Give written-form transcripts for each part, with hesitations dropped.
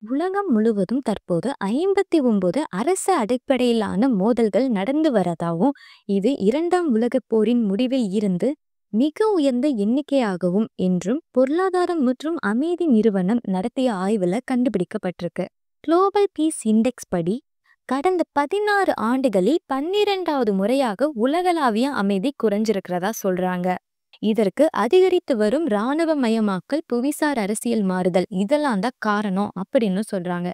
உலகம் முழுவதும் தற்போது 59 அரசு அடிப்படையிலான மோதல்கள் நடந்து வரதாவும், இது இரண்டாம் உலகப் போரின் முடிவில் இருந்து மிக உயர்ந்த எண்ணிக்கையாகவும் என்றும் பொருளாதாரம் மற்றும் அமைதி நிறுவனம் நடத்திய ஆய்வுல கண்டுபிடிக்கப்பட்டிருக்கு. குளோபல் பீஸ் இண்டெக்ஸ் படி கடந்த 16 ஆண்டுகளில் 12வது முறையாக உலகளாவிய அமைதி குறைஞ்சிருக்கிறதா சொல்றாங்க. இதற்கு அதிகரித்து வரும் இராணுவமயமாக்கல், புவிசார் அரசியல் மாறுதல் இதெல்லாம் தான் காரணம் அப்படின்னு சொல்றாங்க.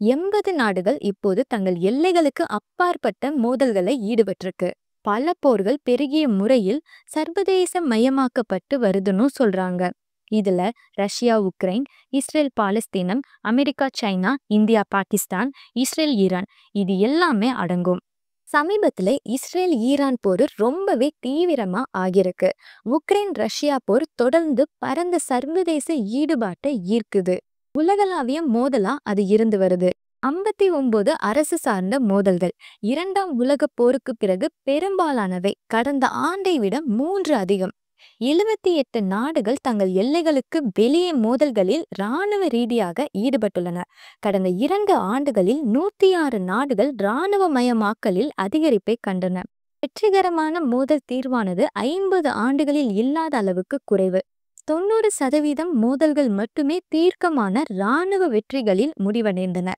80 நாடுகள் இப்போது தங்கள் எல்லைகளுக்கு அப்பாற்பட்ட மோதல்களை ஈடுபட்டிருக்கு. பல போர்கள் பெருகிய முறையில் சர்வதேச மயமாக்கப்பட்டு வருதுன்னு சொல்றாங்க. இதுல ரஷ்யா உக்ரைன், இஸ்ரேல் பாலஸ்தீனம், America China, India Pakistan, Israel Iran இது எல்லாமே அடங்கும். சமீபத்துல இஸ்ரேல் ஈரான் போர் ரொம்பவே தீவிரமா ஆகியிருக்கு. உக்ரைன் ரஷ்யா போர் தொடர்ந்து பரந்த சர்வதேச ஈடுபாட்டை ஈர்க்குது. உலகளாவிய மோதலா அது இருந்து வருது. 59 அரசு சார்ந்த மோதல்கள் இரண்டாம் உலக போருக்கு பிறகு பெரும்பாலானவை கடந்த ஆண்டை விட 3 அதிகம். 78 நாடுகள் தங்கள் எல்லைகளுக்கு வெளியே மோதல்களில் இராணுவ ரீதியாக ஈடுபட்டுள்ளன. கடந்த 2 ஆண்டுகளில் 106 நாடுகள் இராணுவமயமாக்கலில் அதிகரிப்பை கண்டன. வெற்றிகரமான மோதல் தீர்வானது 50 ஆண்டுகளில் இல்லாத அளவுக்கு குறைவு. 90% மோதல்கள் மட்டுமே தீர்க்கமான இராணுவ வெற்றிகளில் முடிவடைந்தன.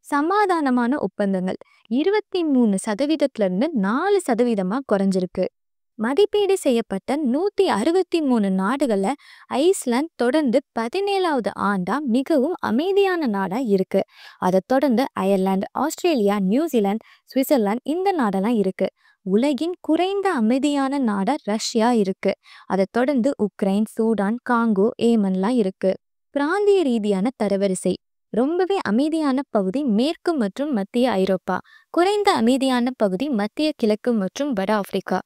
சமாதானமான ஒப்பந்தங்கள் 23%லிருந்து 4% குறைஞ்சிருக்கு. மதிப்பீடு செய்யப்பட்ட 163 நாடுகள்ல ஐஸ்லாந்து தொடர்ந்து 17வது ஆண்டா மிகவும் அமைதியான நாடா இருக்கு. அதை தொடர்ந்து அயர்லாந்து, ஆஸ்திரேலியா, நியூசிலாந்து, சுவிட்சர்லாந்து இந்த நாடெல்லாம் இருக்கு. உலகின் குறைந்த அமைதியான நாடா ரஷ்யா இருக்கு. அதை தொடர்ந்து உக்ரைன், சூடான், காங்கோ, ஏமன்லாம் இருக்கு. பிராந்திய ரீதியான தரவரிசை ரொம்பவே அமைதியான பகுதி மேற்கு மற்றும் மத்திய ஐரோப்பா, குறைந்த அமைதியான பகுதி மத்திய கிழக்கு மற்றும் வட ஆப்பிரிக்கா.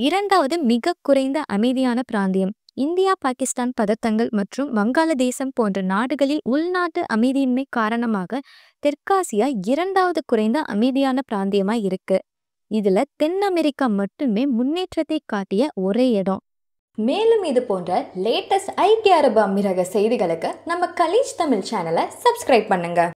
இரண்டாவது மிக குறைந்த அமைதியான பிராந்தியம் இந்தியா, பாகிஸ்தான், பதட்டங்கள் மற்றும் வங்காளதேசம் போன்ற நாடுகளில் உள்நாட்டு அமைதியின்மை காரணமாக தெற்காசியா இரண்டாவது குறைந்த அமைதியான பிராந்தியமா இருக்கு. இதுல தென் அமெரிக்கா மட்டுமே முன்னேற்றத்தை காட்டிய ஒரே இடம். மேலும் இது போன்ற லேட்டஸ்ட் ஐக்கிய அரபு அமீரக செய்திகளுக்கு நம்ம கலீஜ் தமிழ் சேனலை சப்ஸ்கிரைப் பண்ணுங்க.